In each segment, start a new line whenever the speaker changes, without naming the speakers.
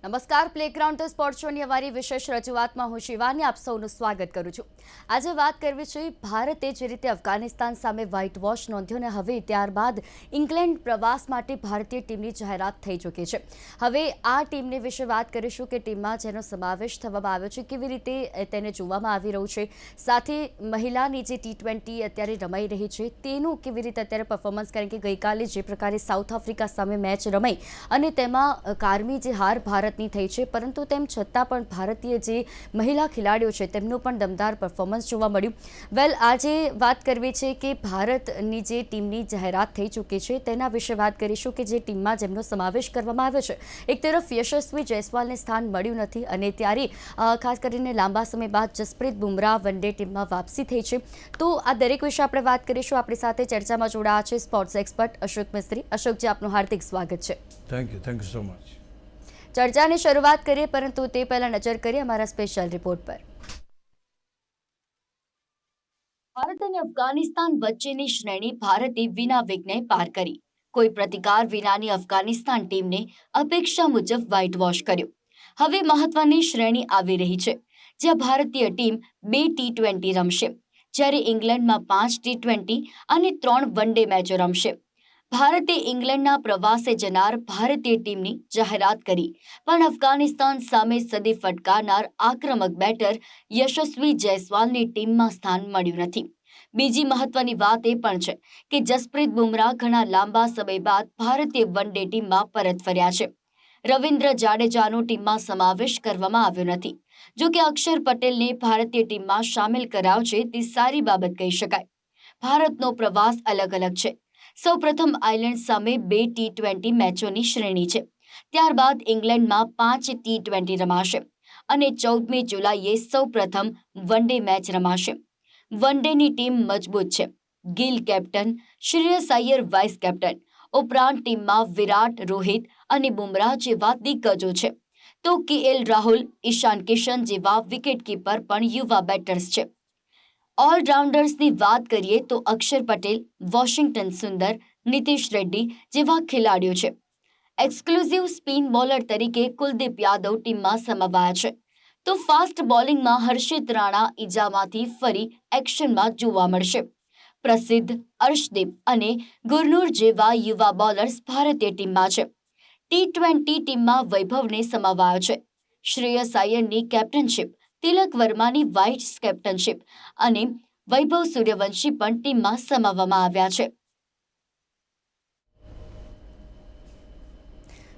નમસ્કાર, playground the sport શોની અમારી વિશેષ રજૂઆતમાં હું શિવાની આપ સૌનું સ્વાગત કરું છું. આજે વાત કરવી છે ભારતે જે રીતે અફઘાનિસ્તાન સામે વ્હાઇટ વોશ નોંધ્યો ને હવે ત્યારબાદ ઇંગ્લેન્ડ પ્રવાસ માટે ભારતીય ટીમની જાહેરાત થઈ ચૂકી છે. હવે આ ટીમની વિશે વાત કરીશું કે ટીમમાં જેનો સમાવેશ થવામાં આવ્યો છે, કેવી રીતે તેને જોવામાં આવી રહ્યું છે, સાથે મહિલાની જે T20 અત્યારે રમાઈ રહી છે તેનું કેવી રીતે અત્યારે પરફોર્મન્સ, કારણ કે ગઈકાલે જે પ્રકારે સાઉથ આફ્રિકા સામે મેચ રમાઈ અને તેમાં કારમી જે હાર ભારતની થઈ છે, પરંતુ તેમ છતાં પણ ભારતીય જે મહિલા ખેલાડીઓ છે તેમનું પણ દમદાર પરફોર્મન્સ જોવા મળ્યું. આજે વાત કરવી છે કે ભારતની જે ટીમની જાહેરાત થઈ ચૂકી છે તેના વિશે વાત કરીશું કે જે ટીમમાં જેમનો સમાવેશ કરવામાં આવ્યો છે. એક તરફ યશસ્વી જયસ્વાલને સ્થાન મળ્યું નથી અને ત્યારે ખાસ કરીને લાંબા સમય બાદ જસપ્રીત બુમરાહ વન ડે ટીમમાં વાપસી થઈ છે. તો આ દરેક વિશે આપણે વાત કરીશું. આપણી સાથે ચર્ચામાં જોડાયા છે સ્પોર્ટ્સ એક્સપર્ટ અશોક મિસ્ત્રી. અશોકજી, આપનું હાર્દિક સ્વાગત છે.
Thank you so much.
ચર્ચાની શરૂઆત કરીએ, પરંતુ તે પહેલા નજર કરીએ અમારા સ્પેશિયલ રિપોર્ટ પર. ભારત અને અફઘાનિસ્તાન વચ્ચેની શ્રેણી ભારતે વિના વિઘ્ને પાર કરી. કોઈ પ્રતિકાર વિનાની અફઘાનિસ્તાન ટીમને અપેક્ષા મુજબ વ્હાઇટ વોશ કર્યું. હવે મહત્વની શ્રેણી આવી રહી છે, જ્યાં ભારતીય ટીમ 2 T20 રમશે, જ્યારે ઇંગ્લેન્ડમાં 5 T20 અને 3 વન ડે મેચો રમશે. ભારતે ઇંગ્લેન્ડના પ્રવાસે જનાર ભારતીય ટીમની જાહેરાત કરી, પણ અફઘાનિસ્તાન સામે સદી ફટકારનાર આક્રમક બેટર યશસ્વી જયસ્વાલની ટીમમાં સ્થાન મળ્યું નથી. બીજી મહત્વની વાત એ પણ છે કે જસપ્રીત બુમરાહ ઘણા લાંબા સમય બાદ ભારતીય વન ડે ટીમમાં પરત ફર્યા છે. રવિન્દ્ર જાડેજાનો ટીમમાં સમાવેશ કરવામાં આવ્યો નથી. જો કે અક્ષર પટેલને ભારતીય ટીમમાં સામેલ કરાવ છે તે સારી બાબત કહી શકાય. ભારતનો પ્રવાસ અલગ છે. સૌપ્રથમ આયર્લેન્ડ સામે 2 T20 મેચોની શ્રેણી છે. ત્યારબાદ ઇંગ્લેન્ડમાં 5 T20 રમાશે અને 14મી જુલાઈએ સૌપ્રથમ વન ડે મેચ રમાશે. વન ડેની ટીમ મજબૂત છે. Gill captain, Shreyas Iyer vice captain, ઉપરાંત ટીમમાં વિરાટ, રોહિત અને બુમરાહ જેવા દિગ્ગજો છે. તો KL રાહુલ, ઈશાન કિશન જેવા વિકેટકીપર પણ યુવા બેટર્સ છે. ઓલરાઉન્ડર્સની વાત કરીએ તો અક્ષર પટેલ, વોશિંગ્ટન સુંદર, નીતિશ રેડ્ડી જેવા ખેલાડીઓ છે. એક્સક્લુઝિવ સ્પિન બોલર તરીકે કુલદીપ યાદવ ટીમમાં સમાવાયા છે. તો ફાસ્ટ બોલિંગમાં હર્ષિત રાણા ઈજામાંથી ફરી એક્શનમાં જોવા મળશે. પ્રસિદ્ધ, અર્શદીપ અને ગુરનૂર જેવા યુવા બોલર્સ ભારતીય ટીમમાં છે. T20 ટીમમાં વૈભવને સમાવાયો છે. શ્રેયસ અય્યરની કેપ્ટનશિપ, તિલક વર્માની વાઇસ કેપ્ટનશિપ અને વૈભવ સૂર્યવંશી પણ ટીમમાં સમાવવામાં આવ્યા છે.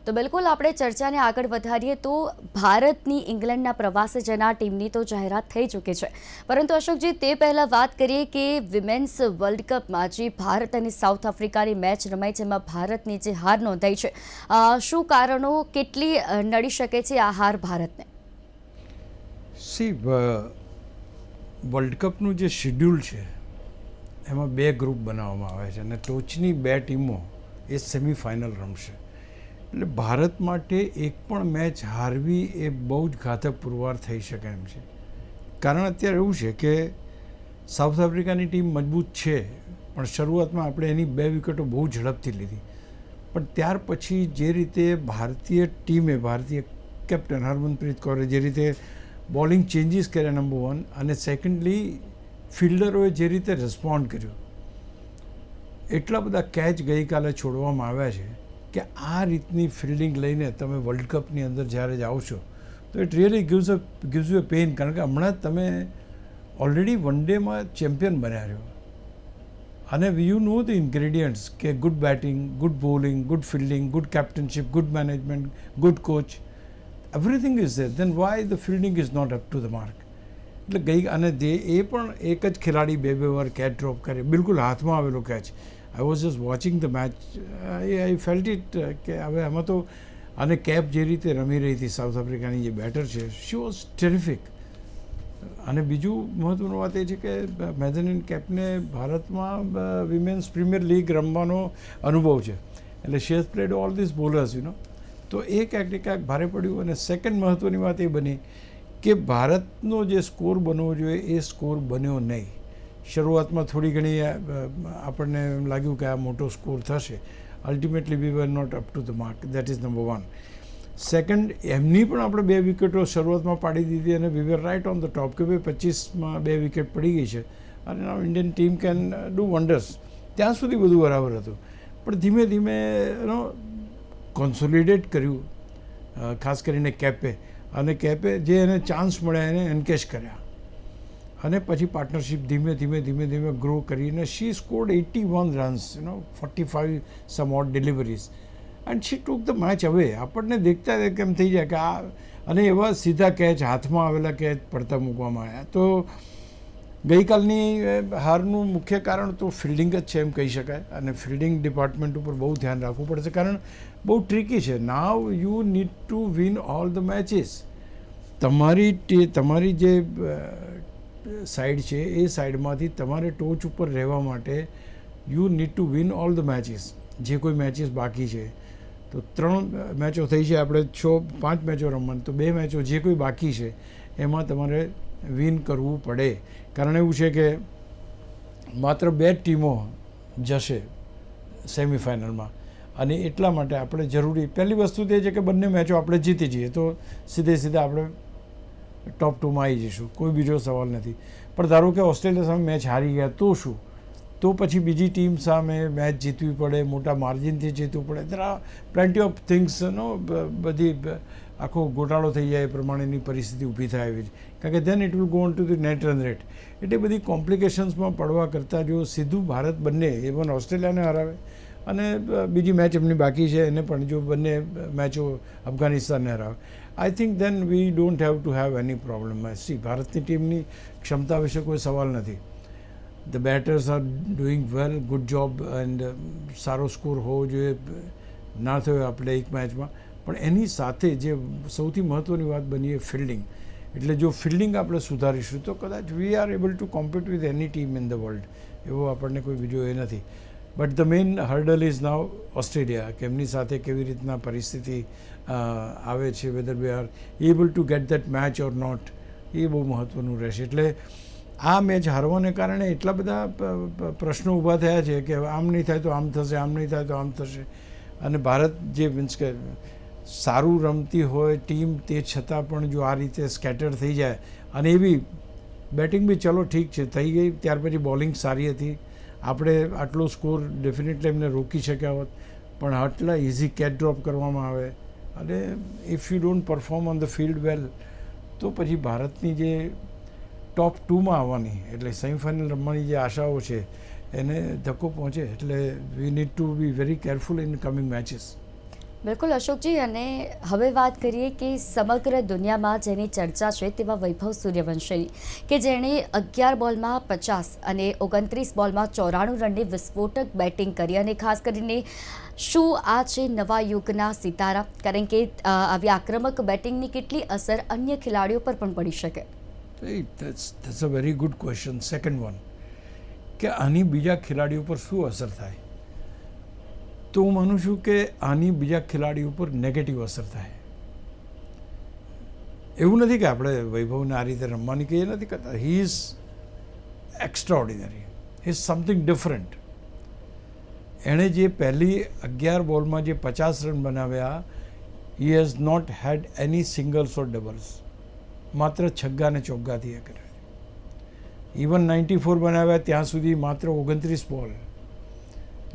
તો બિલકુલ આપણે ચર્ચાને આગળ વધારીએ તો ભારતની ઇંગ્લેન્ડના પ્રવાસે જનાર ટીમની તો જાહેરાત થઈ ચૂકી છે, પરંતુ અશોકજી તે પહેલાં વાત કરીએ કે વિમેન્સ વર્લ્ડ કપમાં જે ભારત અને સાઉથ આફ્રિકાની મેચ રમાઈ જેમાં ભારતની જે હાર નોંધાઈ છે, શું કારણો, કેટલી નડી શકે છે આ હાર ભારતને?
વર્લ્ડ કપનું જે શેડ્યુલ છે એમાં 2 ગ્રુપ બનાવવામાં આવે છે અને ટોચની 2 ટીમો એ સેમિફાઇનલ રમશે. એટલે ભારત માટે એક પણ મેચ હારવી એ બહુ જ ઘાતક પુરવાર થઈ શકે એમ છે. કારણ અત્યારે એવું છે કે સાઉથ આફ્રિકાની ટીમ મજબૂત છે, પણ શરૂઆતમાં આપણે એની 2 વિકેટો બહુ ઝડપથી લીધી. પણ ત્યાર પછી જે રીતે ભારતીય ટીમે, ભારતીય કેપ્ટન હરમનપ્રીત કૌરે જે રીતે બોલિંગ ચેન્જીસ કર્યા નંબર 1, અને સેકન્ડલી ફિલ્ડરોએ જે રીતે રિસ્પોન્ડ કર્યો, એટલા બધા કેચ ગઈકાલે છોડવામાં આવ્યા છે કે આ રીતની ફિલ્ડિંગ લઈને તમે વર્લ્ડ કપની અંદર જ્યારે જાઓ છો તો it really gives you a pain. કારણ કે હમણાં તમે ઓલરેડી વન ડેમાં ચેમ્પિયન બન્યા રહ્યો અને યુ નો ધ ઇન્ગ્રેડિયન્ટ્સ કે good batting, good bowling, good fielding, good captainship, good management, good coach, everything is there. Then why the fielding is not up to the mark. એટલે અને એ પણ એક જ ખેલાડી 2 વાર કેચ ડ્રોપ કરે, બિલકુલ હાથમાં આવેલો catch. I was just watching the match. I felt it કે હવે આમાં તો, અને કેપ જે રીતે રમી રહી હતી સાઉથ આફ્રિકાની જે બેટર છે, શી વોઝ ટેરિફિક. અને બીજું મહત્ત્વની વાત એ છે કે મેઝનિન કેપને ભારતમાં વિમેન્સ પ્રીમિયર લીગ રમવાનો અનુભવ છે, એટલે she has played all this bowlers તો એ ક્યાંક ભારે પડ્યું. અને સેકન્ડ મહત્ત્વની વાત એ બની કે ભારતનો જે સ્કોર બનવો જોઈએ એ સ્કોર બન્યો નહીં. શરૂઆતમાં થોડી ઘણી આપણને એમ લાગ્યું કે આ મોટો સ્કોર થશે. Ultimately we were not up to the mark. That is number 1. Second, એમની પણ આપણે 2 વિકેટો શરૂઆતમાં પાડી દીધી અને we were right on the top કે ભાઈ 25માં 2 વિકેટ પડી ગઈ છે અને now Indian team can do wonders. ત્યાં સુધી બધું બરાબર હતું, પણ ધીમે ધીમે કોન્સોલિડેટ કર્યું, ખાસ કરીને કેપે, અને કેપે જે એને ચાન્સ મળ્યા એને એન્કેશ કર્યા અને પછી પાર્ટનરશિપ ધીમે ધીમે ગ્રો કરીને she scored 81 runs, 45 some odd deliveries and she took the match away. આપણને દેખતા કેમ થઈ જાય કે આ, અને એવા સીધા કેચ, હાથમાં આવેલા કેચ પડતા મૂકવામાં આવ્યા. તો ગઈકાલની હારનું મુખ્ય કારણ તો ફિલ્ડિંગ જ છે એમ કહી શકાય, અને ફિલ્ડિંગ ડિપાર્ટમેન્ટ ઉપર બહુ ધ્યાન રાખવું પડશે, કારણ બહુ ટ્રિકી છે. Now you need to win all the matches. તમારી જે સાઈડ છે એ સાઈડમાંથી તમારે ટોચ ઉપર રહેવા માટે you need to win all the matches. જે કોઈ મેચીસ બાકી છે, તો 3 મેચો થઈ છે, આપણે 5 મેચો રમવાની, તો 2 મેચો જે કોઈ બાકી છે એમાં તમારે વિન કરવું પડે. કારણ એવું છે કે માત્ર 2 ટીમો જશે સેમિફાઇનલમાં, અને એટલા માટે આપણે જરૂરી, પહેલી વસ્તુ તે છે કે બંને મેચો આપણે જીતી જઈએ તો સીધે આપણે ટોપ 2માં આવી જઈશું, કોઈ બીજો સવાલ નથી. પણ ધારો કે ઓસ્ટ્રેલિયા સામે મેચ હારી ગયા તો શું? તો પછી બીજી ટીમ સામે મેચ જીતવી પડે, મોટા માર્જિનથી જીતવું પડે. There are plenty of things, બધી આખો ગોટાળો થઈ જાય એ પ્રમાણેની પરિસ્થિતિ ઊભી થાય એવી છે. કારણ કે then it will go on to the net run rate. એટલે બધી કોમ્પ્લિકેશન્સમાં પડવા કરતાં જો સીધું ભારત બંને ઇવન ઓસ્ટ્રેલિયાને હરાવે અને બીજી મેચ એમની બાકી છે એને પણ જો બંને મેચો અફઘાનિસ્તાનને હરાવે, I think then we don't have to have any problem. See, ભારતની ટીમની ક્ષમતા વિશે કોઈ સવાલ નથી. The batters are doing well, good job, and સારો સ્કોર હોવો જોઈએ, ના થયો આપણે એક મેચમાં. પણ એની સાથે જે સૌથી મહત્ત્વની વાત બની એ ફિલ્ડિંગ. એટલે જો ફિલ્ડિંગ આપણે સુધારીશું તો કદાચ we are able to compete with any team in the world. એવો આપણને કોઈ બીજો એ નથી. But the main hurdle is now Australia, કે એમની સાથે કેવી રીતના પરિસ્થિતિ આવે છે, whether we are able to get that match or not, એ બહુ મહત્ત્વનું રહેશે. એટલે આ મેચ હારવાને કારણે એટલા બધા પ્રશ્નો ઊભા થયા છે કે આમ નહીં થાય તો આમ થશે, આમ નહીં થાય તો આમ થશે. અને ભારત જે મીન્સ કે સારું રમતી હોય ટીમ, તે છતાં પણ જો આ રીતે સ્કેટર થઈ જાય, અને એવી બેટિંગ બી ચલો ઠીક છે થઈ ગઈ, ત્યાર પછી બોલિંગ સારી હતી, આપણે આટલો સ્કોર ડેફિનેટલી એમને રોકી શક્યા હોત, પણ આટલા ઇઝી કેચ ડ્રોપ કરવામાં આવે, અને if you don't perform on the field well, તો પછી ભારતની જે ટોપ 2માં આવવાની, એટલે સેમિફાઇનલ રમવાની જે આશાઓ છે એને ધક્કો પહોંચે. એટલે we need to be very careful in coming matches.
બિલકુલ અશોકજી, અને હવે વાત કરીએ કે સમગ્ર દુનિયામાં જેની ચર્ચા છે તેવા વૈભવ સૂર્યવંશીની, કે જેણે 11 બોલમાં 50 અને 29 બોલમાં 94 રનની વિસ્ફોટક બેટિંગ કરી. અને ખાસ કરીને શું આ છે નવા યુગના સિતારા? કારણ કે આવી આક્રમક બેટિંગની કેટલી અસર અન્ય ખેલાડીઓ પર પણ પડી શકે?
That's a very good question. Second one, કે આની બીજા ખેલાડીઓ પર શું અસર થાય? તો હું માનું છું કે આની બીજા ખેલાડીઓ ઉપર નેગેટિવ અસર થાય. એવું નથી કે આપણે વૈભવને આ રીતે રમવાની કે એ નથી કરતા. He is extraordinary, he is something different. એણે જે પહેલી 11 બોલમાં જે 50 રન બનાવ્યા, he has not had any singles or doubles, માત્ર છગ્ગા ને ચોગ્ગાથી એ કર્યા. ઇવન 94 બનાવ્યા ત્યાં સુધી માત્ર 29 બોલ.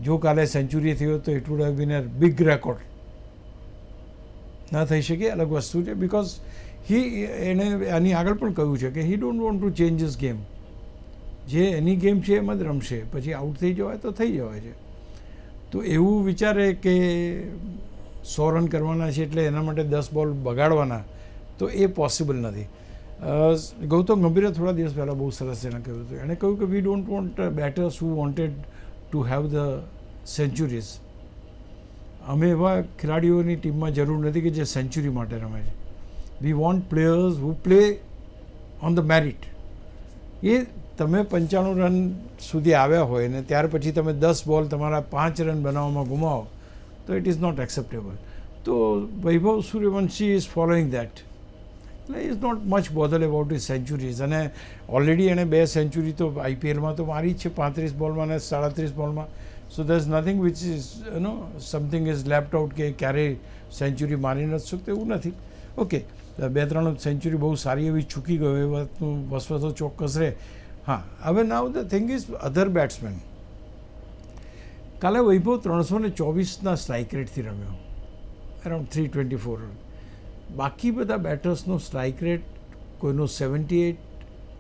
જો કાલે સેન્ચુરી થયો તો it would have been a big record. ના થઈ શકે, અલગ વસ્તુ છે. બિકોઝ એણે આની આગળ પણ કહ્યું છે કે he don't want to change his game. જે એની ગેમ છે એમ જ રમશે, પછી આઉટ થઈ જવાય તો થઈ જવાય છે. તો એવું વિચારે કે 100 રન કરવાના છે એટલે એના માટે 10 બોલ બગાડવાના, તો એ પોસિબલ નથી. ગૌતમ ગંભીરે થોડા દિવસ પહેલાં બહુ સરસ એને કહ્યું હતું. એણે કહ્યું કે we don't want betters who wanted to have the sanctuaries. અમે એવા ખેલાડીઓની ટીમમાં જરૂર નથી કે જે સેન્ચુરી માટે રમે છે. We want players who play on the merit. એ તમે 95 રન સુધી આવ્યા હોય ને ત્યાર પછી તમે 10 બોલ તમારા 5 રન બનાવવામાં ગુમાવો તો ઇટ ઇઝ નોટ એક્સેપ્ટેબલ. તો Vaibhav Suryavanshi is following that. Is not much bother about his centuries. અને ઓલરેડી એણે 2 સેન્ચુરી તો આઈપીએલમાં તો મારી જ છે, 35 બોલમાં અને 37 બોલમાં. So there is nothing which is something is left out કે ક્યારેય સેન્ચુરી મારી નથી શકતો એવું નથી. ઓકે, 2-3 સેન્ચુરી બહુ સારી એવી ચૂકી ગયો એ વાતનું વસવસો ચોક્કસ રહે. હા, હવે નાવ the thing is other batsman. કાલે વૈભવ 324ના સ્ટ્રાઇક રેટથી રમ્યો, અરાઉન્ડ 324 રન. બાકી બધા બેટર્સનો સ્ટ્રાઇક રેટ કોઈનો 78,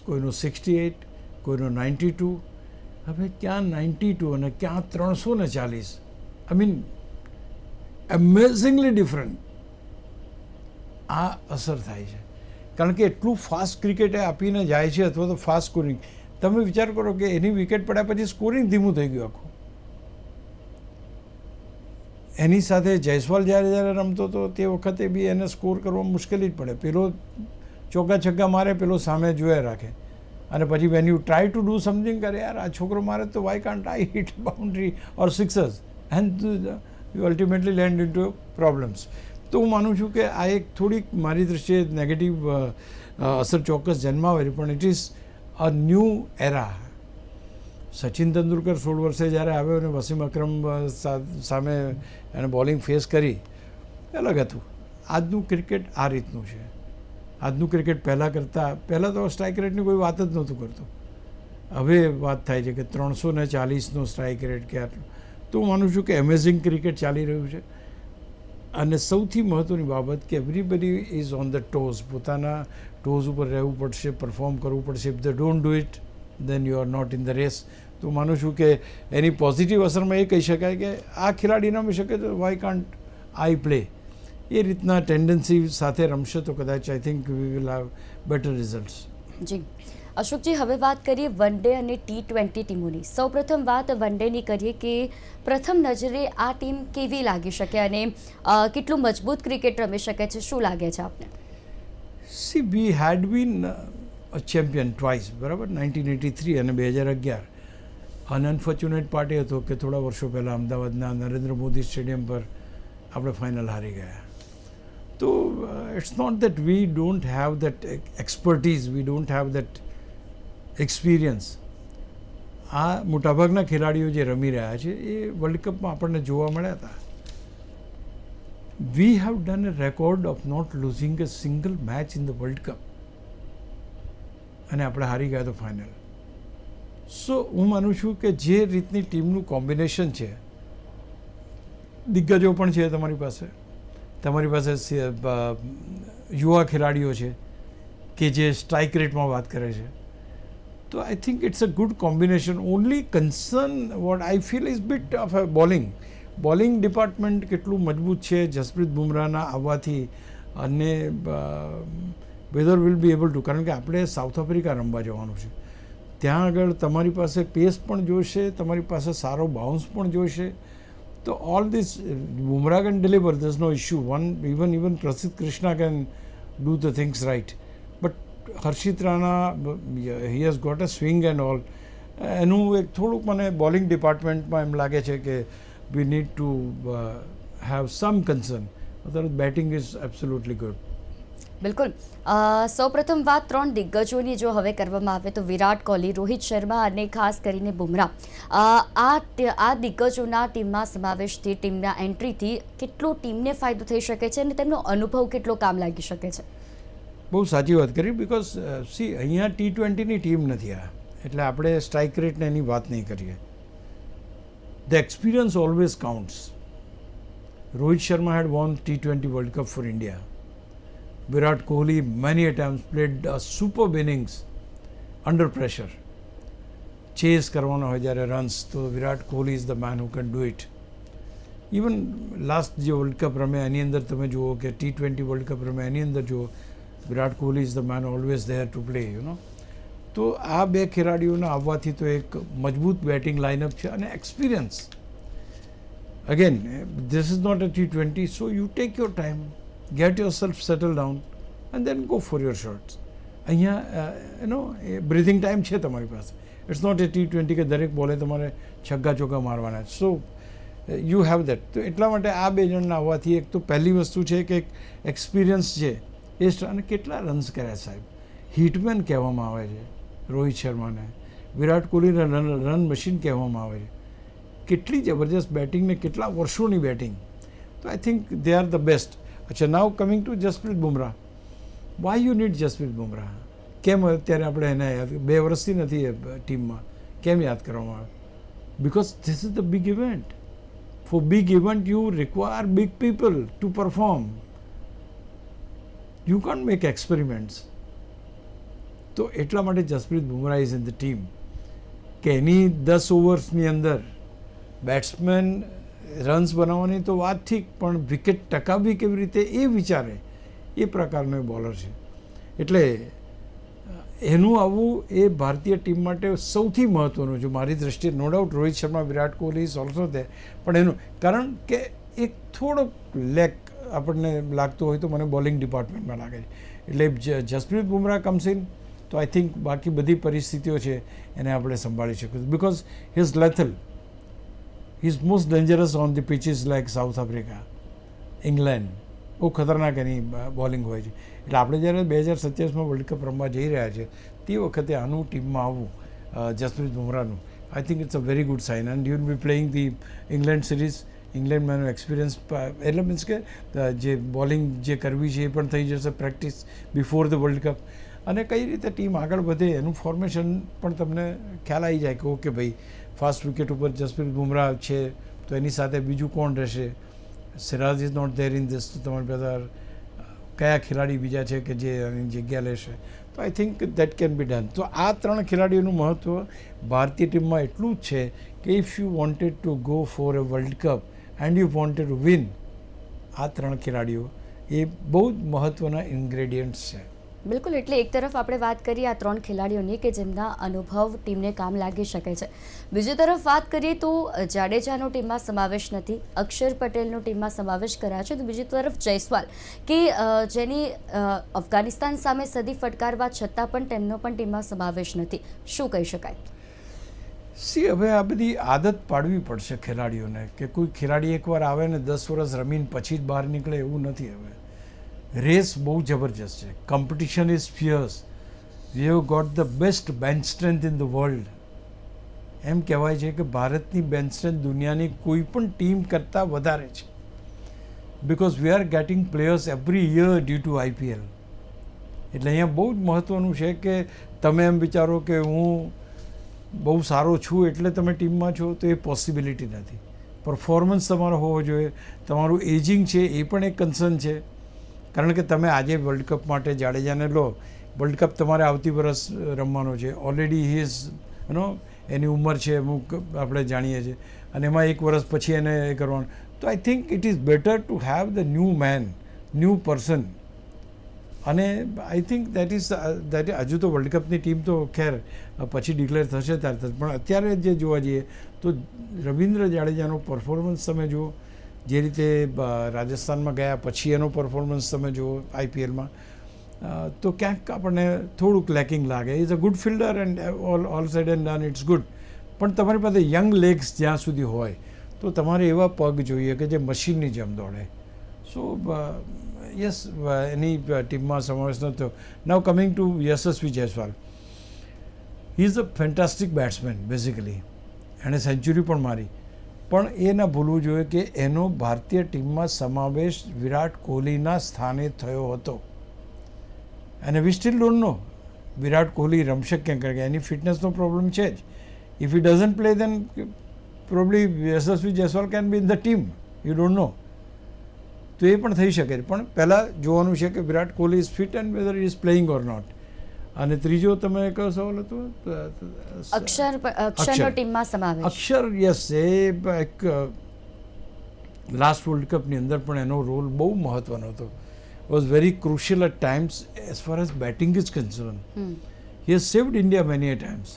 કોઈનો 68, કોઈનો 92. હવે ક્યાં 92 અને ક્યાં 340? I mean amazingly different. આ અસર થાય છે કારણ કે એટલું ફાસ્ટ ક્રિકેટ આપીને જાય છે અથવા તો ફાસ્ટ સ્કોરિંગ. તમે વિચાર કરો કે એની વિકેટ પડ્યા પછી સ્કોરિંગ ધીમું થઈ ગયું આખું. એની સાથે જયસ્વાલ જ્યારે રમતો હતો તે વખતે બી એને સ્કોર કરવા મુશ્કેલી જ પડે. પેલો ચોગ્ગા છગ્ગા મારે, પેલો સામે જોયા રાખે અને પછી when you try to do something કરે, યાર આ છોકરો મારે તો why can't I hit boundary or sixers and you ultimately land into problems. તો હું માનું છું કે આ એક થોડીક મારી દ્રષ્ટિએ નેગેટિવ અસર ચોક્કસ જન્માવે, પણ ઇટ ઇઝ અ ન્યૂ એરા. સચિન તેંડુલકર 16 વર્ષે જ્યારે આવ્યો અને વસીમ અકરમ સામે એને બોલિંગ ફેસ કરી, અલગ હતું. આજનું ક્રિકેટ આ રીતનું છે. આજનું ક્રિકેટ પહેલાં તો સ્ટ્રાઇક રેટની કોઈ વાત જ નહોતું કરતું. હવે વાત થાય છે કે 340નો સ્ટ્રાઇક રેટ કે આટલું. તો હું માનું છું કે એમેઝિંગ ક્રિકેટ ચાલી રહ્યું છે. અને સૌથી મહત્ત્વની બાબત કે everybody is on the toes. પોતાના ટોઝ ઉપર રહેવું પડશે, પરફોર્મ કરવું પડશે. If they don't do it then you are not in the race. તો હું માનું છું કે એની પોઝિટિવ અસરમાં એ કહી શકાય કે આ ખેલાડી રમી શકે તો વાય કાન્ટ આઈ પ્લે. એ રીતના ટેન્ડન્સી સાથે રમશે તો કદાચ I think we will have better results.
જી અશોકજી, હવે વાત કરીએ વન ડે અને T20 ટીમોની. સૌપ્રથમ વાત વન ડેની કરીએ કે પ્રથમ નજરે આ ટીમ કેવી લાગી શકે અને કેટલું મજબૂત ક્રિકેટ રમી શકે છે, શું લાગે છે આપને?
સી, વી હેડ બીન અ ચેમ્પિયન ટ્વાઇસ, બરાબર, 1983 અને 2011. અનફોર્ચ્યુનેટ પાર્ટ એ હતો કે થોડા વર્ષો પહેલાં અમદાવાદના નરેન્દ્ર મોદી સ્ટેડિયમ પર આપણે ફાઇનલ હારી ગયા. તો it's not that we don't have that expertise, we don't have that experience. આ મોટાભાગના ખેલાડીઓ જે રમી રહ્યા છે એ વર્લ્ડ કપમાં આપણને જોવા મળ્યા હતા. We have done a record of not losing a single match in the World Cup, અને આપણે હારી ગયા તો ફાઇનલ. સો હું માનું છું કે જે રીતની ટીમનું કોમ્બિનેશન છે, દિગ્ગજો પણ છે તમારી પાસે યુવા ખેલાડીઓ છે કે જે સ્ટ્રાઇક રેટમાં વાત કરે છે. તો I think it's a good combination. Only concern what I feel is bit of a bowling department કેટલું મજબૂત છે જસપ્રીત બુમરાહના આવવાથી, અને whether will be able to, કારણ કે આપણે સાઉથ આફ્રિકા રમવા જવાનું છે. ત્યાં આગળ તમારી પાસે પેસ પણ જોઈશે, તમારી પાસે સારો બાઉન્સ પણ જોઈશે. તો all this Bumrah can deliver, there is no issue. Even Prasidh Krishna can do the things right. But Harshit Rana, he has got a swing and all. એનું એક થોડુંક મને બોલિંગ ડિપાર્ટમેન્ટમાં એમ લાગે છે કે we need to have sum concern. Otherwise batting is absolutely good.
બિલકુલ. સૌપ્રથમ વાત 3 દિગ્ગજોની જો હવે કરવામાં આવે તો વિરાટ કોહલી, રોહિત શર્મા અને ખાસ કરીને બુમરાહ. આ દિગ્ગજોના ટીમમાં સમાવેશથી, ટીમના એન્ટ્રીથી કેટલો ટીમને ફાયદો થઈ શકે છે અને તેમનો અનુભવ કેટલો કામ લાગી શકે છે?
બહુ સાચી વાત કરી. બિકોઝ સી, અહીંયા T20ની ટીમ નથી આ, એટલે આપણે સ્ટ્રાઇક રેટને એની વાત નહીં કરીએ. The experience always counts. Rohit Sharma had won T20 World Cup for India. Virat Kohli many a times played a superb innings under pressure. Chase કરવાનો હોય જ્યારે રન્સ, તો Virat Kohli is the man who can do it. Even last જે world cup રમે એની અંદર તમે જુઓ કે T20 વર્લ્ડ કપ રમે એની અંદર જુઓ, Virat Kohli is the man always there to play, તો આ બે ખેલાડીઓના આવવાથી તો એક મજબૂત બેટિંગ લાઇનઅપ છે અને experience. Again, this is not a T20, so you take your time, get yourself settled down and then go for your shots. અહીંયા બ્રીથિંગ ટાઈમ છે તમારી પાસે. ઇટ્સ નોટ એ T20 કે દરેક બોલે તમારે છગ્ગા ચોગ્ગા મારવાના. So you have that. તો એટલા માટે આ બે જણના આવવાથી એક તો પહેલી વસ્તુ છે કે એક્સપિરિયન્સ છે એ, અને કેટલા રન્સ કર્યા સાહેબ. હિટમેન કહેવામાં આવે છે રોહિત શર્માને, વિરાટ કોહલીને રન મશીન કહેવામાં આવે છે. કેટલી જબરજસ્ત બેટિંગ ને કેટલા વર્ષોની બેટિંગ. તો I think they are the best. અચ્છા, now coming to Jasprit Bumrah. Why you need Jasprit Bumrah? કેમ અત્યારે આપણે એને યાદ 2 વર્ષથી નથી એ ટીમમાં, કેમ યાદ કરવામાં આવે? Because this is the big event. For big event you require big people to perform. You can't make experiments. તો એટલા માટે Jasprit Bumrah is in the team કે એની 10 ઓવર્સની અંદર બેટ્સમેન રન્સ બનાવવાની તો વાત ઠીક, પણ વિકેટ ટકાવવી કેવી રીતે એ વિચારે એ પ્રકારનો એ બોલર છે. એટલે એનું આવવું એ ભારતીય ટીમ માટે સૌથી મહત્ત્વનું છે મારી દ્રષ્ટિએ. No doubt Rohit Sharma, Virat Kohli is also there, પણ એનું કારણ કે એક થોડોક લેક આપણને લાગતો હોય તો મને બોલિંગ ડિપાર્ટમેન્ટમાં લાગે છે. એટલે જસપ્રીત બુમરાહ કમ્સ ઇન તો આઈ થિંક બાકી બધી પરિસ્થિતિઓ છે એને આપણે સંભાળી શકીશું. Because he is lethal, he is most dangerous on the pitches like South Africa, England. બહુ ખતરનાક એની બોલિંગ હોય છે. એટલે આપણે જ્યારે 2027માં વર્લ્ડ કપ રમવા જઈ રહ્યા છે તે વખતે આનું ટીમમાં આવવું જસપ્રીત બુમરાહનું, I think it's a very good sign. And you will be playing the England series. ઇંગ્લેન્ડમાં એનો એક્સપિરિયન્સ એટલે મીન્સ કે જે બોલિંગ જે કરવી છે એ પણ થઈ જશે, practice before the World Cup. અને કઈ રીતે ટીમ આગળ વધે એનું ફોર્મેશન પણ તમને ખ્યાલ આવી જાય કે ઓકે ભાઈ, ફાસ્ટ વિકેટ ઉપર જસપ્રીત બુમરાહ છે તો એની સાથે બીજું કોણ રહેશે? Siraj is not there in this, તો તમારી પાસે કયા ખેલાડી બીજા છે કે જે એની જગ્યા લેશે? તો I think that can be done. તો આ 3 ખેલાડીઓનું મહત્ત્વ ભારતીય ટીમમાં એટલું જ છે કે if you wanted to go for a world cup and you wanted to win, આ 3 ખેલાડીઓ એ બહુ જ મહત્ત્વના ઇન્ગ્રેડિયન્ટ્સ છે.
બિલકુલ. એટલે એક તરફ આપણે વાત કરીએ આ 3 ખેલાડીઓની કે જેમના અનુભવ ટીમને કામ લાગી શકે છે. બીજી તરફ વાત કરીએ તો જાડેજાનો ટીમમાં સમાવેશ નથી, અક્ષર પટેલનો ટીમમાં સમાવેશ કરાયો છે. તો બીજી તરફ જયસ્વાલ કે જેની અફઘાનિસ્તાન સામે સદી ફટકારવા છતાં પણ તેમનો પણ ટીમમાં સમાવેશ નથી. શું કહી શકાય?
હવે આ બધી આદત પાડવી પડશે ખેલાડીઓને કે કોઈ ખેલાડી એકવાર આવે ને 10 વર્ષ રમીને પછી જ બહાર નીકળે એવું નથી. હવે રેસ બહુ જબરજસ્ત છે, competition is fierce, we have got the best bench strength in the world. એમ કહેવાય છે કે ભારતની બેન્ચ સ્ટ્રેન્થ દુનિયાની કોઈ પણ ટીમ કરતાં વધારે છે. Because we are getting players every year due to IPL. એટલે અહીંયા બહુ જ મહત્ત્વનું છે કે તમે એમ વિચારો કે હું બહુ સારો છું એટલે તમે ટીમમાં છો, તો એ પોસિબિલિટી નથી. પરફોર્મન્સ તમારો હોવો જોઈએ. તમારું એજિંગ છે એ પણ એક કન્સર્ન છે, કારણ કે તમે આજે વર્લ્ડ કપ માટે જાડેજાને લો, વર્લ્ડ કપ તમારે આવતી વર્ષ રમવાનો છે. ઓલરેડી હી ઇઝ એની ઉંમર છે અમુક આપણે જાણીએ છીએ, અને એમાં 1 વર્ષ પછી એને એ કરવાનું. તો I think it is better to have the new man, new person. અને આઈ થિંક દેટ હજુ તો વર્લ્ડ કપની ટીમ તો ખેર પછી ડિક્લેર થશે ત્યારે થશે, પણ અત્યારે જે જોવા જઈએ તો રવિન્દ્ર જાડેજાનો પરફોર્મન્સ તમે જુઓ, જે રીતે રાજસ્થાનમાં ગયા પછી એનો પરફોર્મન્સ તમે જુઓ IPLમાં, તો ક્યાંક આપણને થોડુંક લેકિંગ લાગે. Is a good fielder and all said and done it's good. પણ તમારી પાસે યંગ લેગ્સ જ્યાં સુધી હોય તો તમારે એવા પગ જોઈએ કે જે મશીનની જેમ દોડે. સો યસ, એની ટીમમાં સમાવેશ ન થયો. નાવ coming two Yashasvi Jaiswal, he is a fantastic batsman basically. એણે સેન્ચુરી પણ મારી, પણ એ ન ભૂલવું જોઈએ કે એનો ભારતીય ટીમમાં સમાવેશ વિરાટ કોહલીના સ્થાને થયો હતો. અને we still don't know Virat Kohli રમશે ક્યાં, કારણ કે એની ફિટનેસનો પ્રોબ્લેમ છે જ. If he doesn't play then probably Yashasvi Jaiswal can be in the team, you don't know. તો એ પણ થઈ શકે, પણ પહેલાં જોવાનું છે કે Virat Kohli is fit and whether is playing or not. અને ત્રીજો તમે કયો સવાલ હતો?
અક્ષરનો ટીમમાં સમાવેશ.
અક્ષર, યસ, એ એક લાસ્ટ વર્લ્ડ કપની અંદર પણ એનો રોલ બહુ મહત્ત્વનો હતો. Was very crucial at times as far as batting is concern. He has saved India many a times.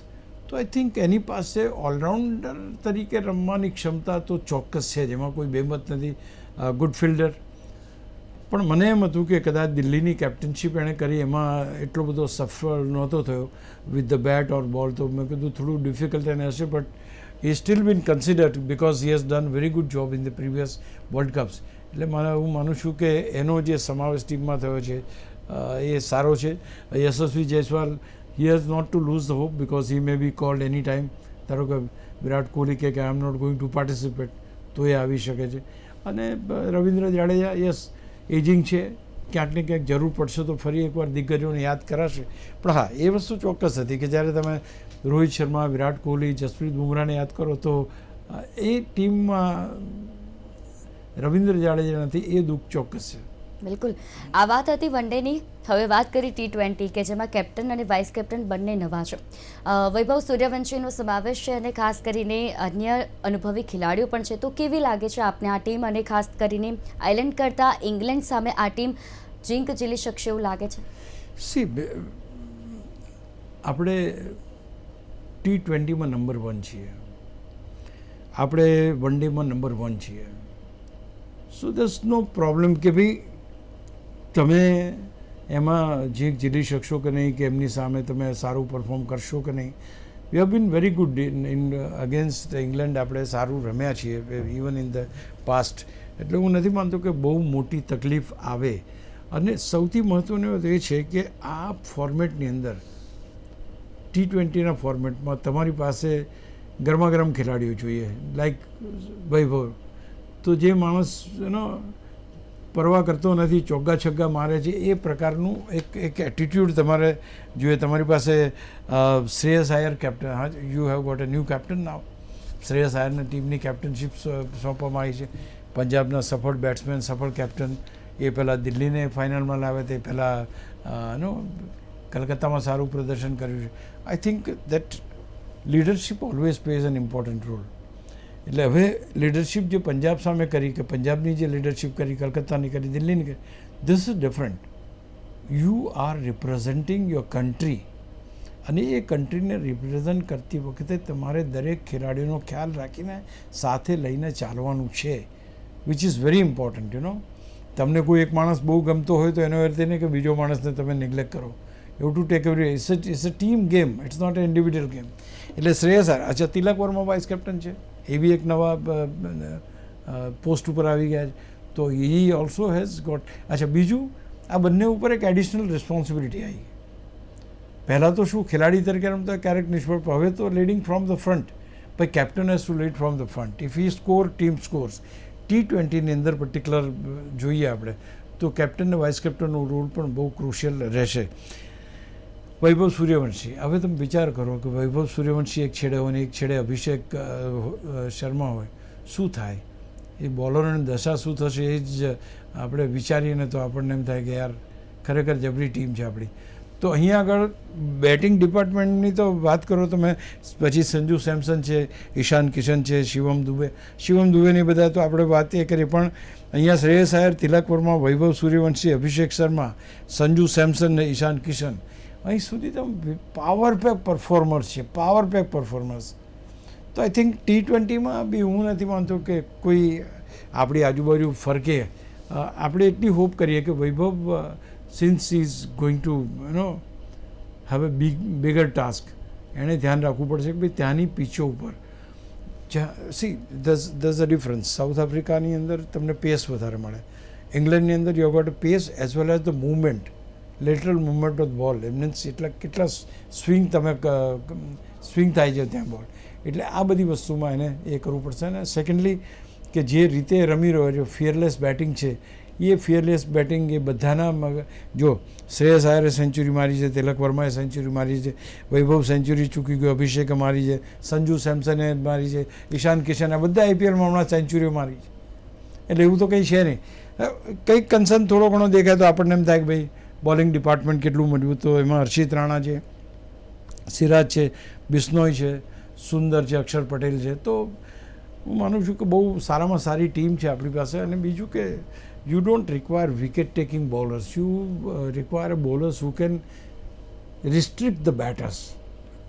તો આઈ થિંક એની પાસે ઓલરાઉન્ડર તરીકે રમવાની ક્ષમતા તો ચોક્કસ છે, જેમાં કોઈ બેમત નથી. Good fielder. પણ મને એમ હતું કે કદાચ દિલ્હીની કેપ્ટનશીપ એણે કરી એમાં એટલો બધો સફળ નહોતો થયો વિથ ધ બેટ ઓર બોલ, તો મેં કીધું થોડું ડિફિકલ્ટ એને હશે, but he still been considered because he has done very good job in the previous World Cups. એટલે હું માનું છું કે એનો જે સમાવેશ ટીમમાં થયો છે એ સારો છે. યશસ્વી Jaiswal, he has not to lose the hope because he may be called any time ધારો કે વિરાટ કોહલી કે I am not going to participate તો એ આવી શકે છે. અને રવિન્દ્ર જાડેજા યસ એજિંગ છે, ક્યાંક ને ક્યાંક જરૂર પડશે તો ફરી એકવાર દિગ્ગજોને યાદ કરાશે. પણ હા, એ વસ્તુ ચોક્કસ હતી કે જ્યારે તમે રોહિત શર્મા, વિરાટ કોહલી, જસપ્રીત બુમરાહને યાદ કરો તો એ ટીમમાં રવિન્દ્ર જાડેજા નથી, એ દુઃખ ચોક્કસ છે.
બિલકુલ. આ વાત હતી વન ડેની. હવે વાત કરી T20 કે જેમાં કેપ્ટન અને વાઇસ કેપ્ટન બંને નવા છે. વૈભવ સૂર્યવંશીનો સમાવેશ છે અને ખાસ કરીને અન્ય અનુભવી ખેલાડીઓ પણ છે. તો કેવી લાગે છે આપને આ ટીમ, અને ખાસ કરીને આયર્લેન્ડ કરતાં ઇંગ્લેન્ડ સામે આ ટીમ જીંક ઝીલી શકશે એવું લાગે છે?
સી, આપણે T20માં નંબર 1 છીએ, આપણે વન ડેમાં નંબર 1 છીએ. સો દસ નો પ્રોબ્લેમ કે ભાઈ તમે એમાં જીંક ઝીલી શકશો કે નહીં, કે એમની સામે તમે સારું પરફોર્મ કરશો કે નહીં. We have been very good in against England. આપણે સારું રમ્યા છીએ ઇવન ઇન ધ પાસ્ટ. એટલે હું નથી માનતો કે બહુ મોટી તકલીફ આવે. અને સૌથી મહત્ત્વની વાત એ છે કે આ ફોર્મેટની અંદર T20ના ફોર્મેટમાં તમારી પાસે ગરમાગરમ ખેલાડીઓ જોઈએ, લાઈક વૈભવ. તો જે માણસ પરવા કરતો નથી, ચોગ્ગા છગ્ગા મારે છે, એ પ્રકારનું એક એટીટ્યૂડ તમારે જોઈએ. તમારી પાસે શ્રેયસ આયર કેપ્ટન, હા, you have got a new captain now. Shreyas આયરને ટીમની કેપ્ટનશીપ સોંપવામાં આવી છે. પંજાબના સફળ બેટ્સમેન, સફળ કેપ્ટન. એ પહેલાં દિલ્હીને ફાઇનલમાં લાવ્યા, તે પહેલાં કલકત્તામાં સારું પ્રદર્શન કર્યું છે. I think that leadership always plays an important role. એટલે હવે લીડરશીપ જે પંજાબ સામે કરી, કે પંજાબની જે લીડરશીપ કરી, કલકત્તાની કરી, દિલ્હીની કરી, this is different. You are representing your country, અને એ કન્ટ્રીને રિપ્રેઝેન્ટ કરતી વખતે તમારે દરેક ખેલાડીઓનો ખ્યાલ રાખીને સાથે લઈને ચાલવાનું છે, વિચ ઇઝ વેરી ઇમ્પોર્ટન્ટ. તમને કોઈ એક માણસ બહુ ગમતો હોય તો એનો અર્થ એ નહીં કે બીજો માણસને તમે નિગ્લેક્ટ કરો. You to take every, it's a team game, it's not a individual game. એટલે શ્રેયસ આયર, અચ્છા, તિલક વર્મા વાઇસ કેપ્ટન છે, એ બી એક નવા પોસ્ટ ઉપર આવી ગયા છે. તો હી ઓલ્સો હેઝ ગોટ. અચ્છા, બીજું આ બંને ઉપર એક એડિશનલ રિસ્પોન્સિબિલિટી આવી. પહેલાં તો શું ખેલાડી તરીકે રમતા ક્યારેક નિષ્ફળ, હવે તો લીડિંગ ફ્રોમ ધ ફ્રન્ટ. ભાઈ captain has to lead from the front. If he score, team scores. T20ની અંદર પર્ટિક્યુલર જોઈએ આપણે તો કેપ્ટન અને વાઇસ કેપ્ટનનો રોલ પણ બહુ ક્રુશિયલ રહેશે. વૈભવ સૂર્યવંશી, હવે તમે વિચાર કરો કે વૈભવ સૂર્યવંશી એક છેડે હોય ને એક છેડે અભિષેક શર્મા હોય, શું થાય? એ બોલરોની દશા શું થશે એ જ આપણે વિચારીએ તો આપણને એમ થાય કે યાર ખરેખર જબરી ટીમ છે આપણી. તો અહીંયા આગળ બેટિંગ ડિપાર્ટમેન્ટની તો વાત કરો તમે, પછી સંજુ સેમસન છે, ઈશાન કિશન છે, શિવમ દુબેની બધા તો આપણે વાત એ કરી. પણ અહીંયા શ્રેયસ આયર, તિલક વર્મા, વૈભવ સૂર્યવંશી, અભિષેક શર્મા, સંજુ સેમસન ને ઈશાન કિશન, અહીં સુધી તમે પાવર પેક પરફોર્મર્સ છે, પાવર પેક પરફોર્મર્સ. તો આઈ થિંક T20માં બી હું નથી માનતો કે કોઈ આપણી આજુબાજુ ફરકે. આપણે એટલી હોપ કરીએ કે Vaibhav, since is going to have a bigger task, એણે ધ્યાન રાખવું પડશે કે ભાઈ ત્યાંની પીચો ઉપર see there's a difference. South આફ્રિકાની અંદર તમને પેસ વધારે મળે, ઇંગ્લેન્ડની અંદર you got pace as well as the movement, lateral movement of ball. એમને કેટલા સ્વિંગ થાય છે ત્યાં બોલ. એટલે આ બધી વસ્તુમાં એને એ કરવું પડશે. અને સેકન્ડલી કે જે રીતે રમી રહ્યો છે, ફિયરલેસ બેટિંગ છે, એ ફિયરલેસ બેટિંગ એ બધાના, જો શ્રેયસ આયરે સેન્ચુરી મારી છે, તિલક વર્માએ સેન્ચુરી મારી છે, વૈભવ સેન્ચુરી ચૂકી ગયો, અભિષેકે મારી છે, સંજુ સેમસને મારી છે, ઈશાન કિશન, આ બધા IPLમાં હમણાં સેન્ચુરીઓ મારી છે. એટલે એવું તો કંઈ છે નહીં. કંઈક કન્સર્ન થોડો ઘણો દેખાય તો આપણને એમ થાય કે ભાઈ બોલિંગ ડિપાર્ટમેન્ટ કેટલું મજબૂત. તો એમાં હર્ષિત રાણા છે, સિરાજ છે, બિશ્નોઈ છે, સુંદર છે, અક્ષર પટેલ છે. તો હું માનું છું કે બહુ સારામાં સારી ટીમ છે આપણી પાસે. અને બીજું કે you don't require wicket taking bowlers, you require bowlers who can restrict the batters.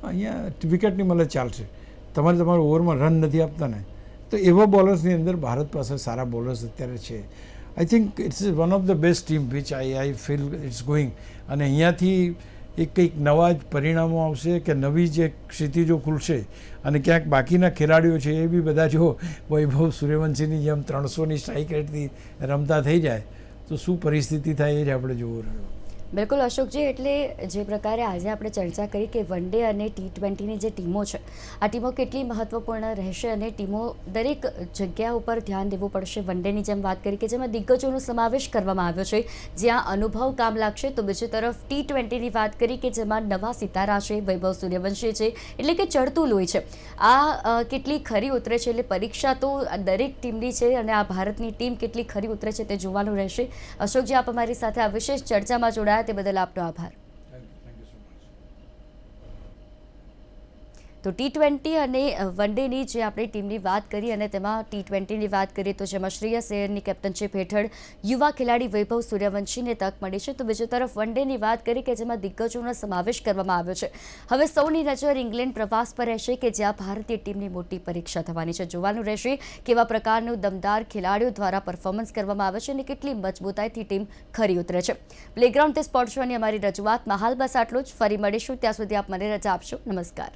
અહીંયા વિકેટની મળે ચાલશે, તમારા ઓવરમાં રન નથી આપતા ને, તો એવા બોલર્સની અંદર ભારત પાસે સારા બોલર્સ અત્યારે છે. I think it's one of the best team which I feel it's going. અને અહીંયાથી એક કંઈક નવા જ પરિણામો આવશે, કે નવી જે ક્ષિતિજો ખુલશે. અને ક્યાંક બાકીના ખેલાડીઓ છે એ બી બધા જો વૈભવ સૂર્યવંશીની જેમ 300ની સ્ટ્રાઇક રેટથી રમતા થઈ જાય તો શું પરિસ્થિતિ થાય એ જ આપણે જોવું રહ્યું.
બિલકુલ અશોકજી, એટલે જે પ્રકારે આજે આપણે ચર્ચા કરી કે વન ડે અને T20ની જે ટીમો છે આ ટીમો કેટલી મહત્વપૂર્ણ રહેશે અને ટીમો દરેક જગ્યા ઉપર ધ્યાન દેવું પડશે. વન ડેની જેમ વાત કરી કે જેમાં દિગ્ગજોનો સમાવેશ કરવામાં આવ્યો છે જ્યાં અનુભવ કામ લાગશે, તો બીજી તરફ T20ની વાત કરી કે જેમાં નવા સિતારા છે, વૈભવ સૂર્યવંશી છે, એટલે કે ચડતું લોહી છે. આ કેટલી ખરી ઉતરે છે, એટલે પરીક્ષા તો દરેક ટીમની છે અને આ ભારતની ટીમ કેટલી ખરી ઉતરે છે તે જોવાનું રહેશે. અશોકજી, આપ અમારી સાથે આ વિશેષ ચર્ચામાં જોડાયા તે બદલ આપનો આભાર. તો T20 અને વન ડેની જે આપણે ટીમની વાત કરી અને તેમાં T20ની વાત કરીએ તો જેમાં શ્રેયસ અય્યરની કેપ્ટનશીપ હેઠળ યુવા ખેલાડી વૈભવ સૂર્યવંશીને તક મળી છે, તો બીજી તરફ વન ડેની વાત કરી કે જેમાં દિગ્ગજોનો સમાવેશ કરવામાં આવ્યો છે. હવે સૌની નજર ઇંગ્લેન્ડ પ્રવાસ પર રહેશે કે જ્યાં ભારતીય ટીમની મોટી પરીક્ષા થવાની છે. જોવાનું રહેશે કેવા પ્રકારનું દમદાર ખેલાડીઓ દ્વારા પરફોર્મન્સ કરવામાં આવે છે અને કેટલી મજબૂતાઈથી ટીમ ખરી ઉતરે છે. પ્લેગ્રાઉન્ડ તે સ્પોર્ટ શોની અમારી રજૂઆતમાં હાલ બસ આટલું જ. ફરી મળીશું, ત્યાં સુધી આપ મને રજા આપશો. નમસ્કાર.